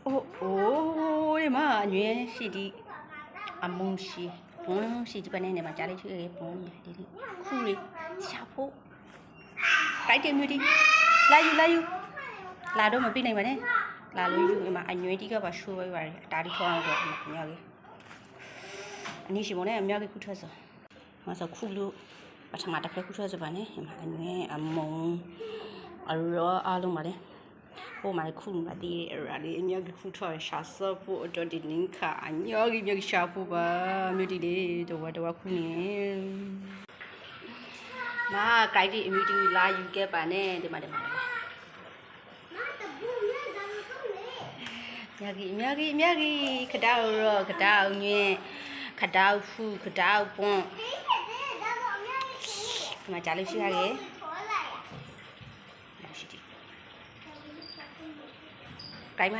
အိုးဒီမှာအငွေရှိဒီအမုံရှိဘွန်းရှိဒီပနဲ့နေမှာကြားလိုက်ရှိရဲ့ဘွန်းဒီခုလေးရှာဖို့ကိုက်တယ်မျိုးဒီလာယူလာတော့မပြနိုင်ပါနဲ့လာလို့ယူဒီမှာအငွေဒီကပါရှိုးပေးပါတယ်အတားဒီထောင်းတော့အမြောက်ကြီးအနည်းရှိမနဲ့အမြောက်ကြီးခုထွက်စောမဆိုခုလို့ပထမတစ်ဖက်ခုထွက်စေပါနဲ့ဒီမှာအငွေအမုံအရောအားလုံးပါလေဟိုမှာခုမတည်ရရာလေးအမြောက်ခုထွက်ရှာစောဖို့အတွက်ဒီလင်းခအညောကြီးမြောက်ရှာဖို့ပါမြို့ဒီလေးတော့ခုနေမာကိုက်ဒီအမျိုးတီလာယူခဲ့ပါနဲ့ဒီမှာမြာကြီးခတောက်ရောခတောက်ညင်းခတောက်ဖူခတောက်ပွန်းဒီမှာကြားလို့ရှိရတယ်ကိုက်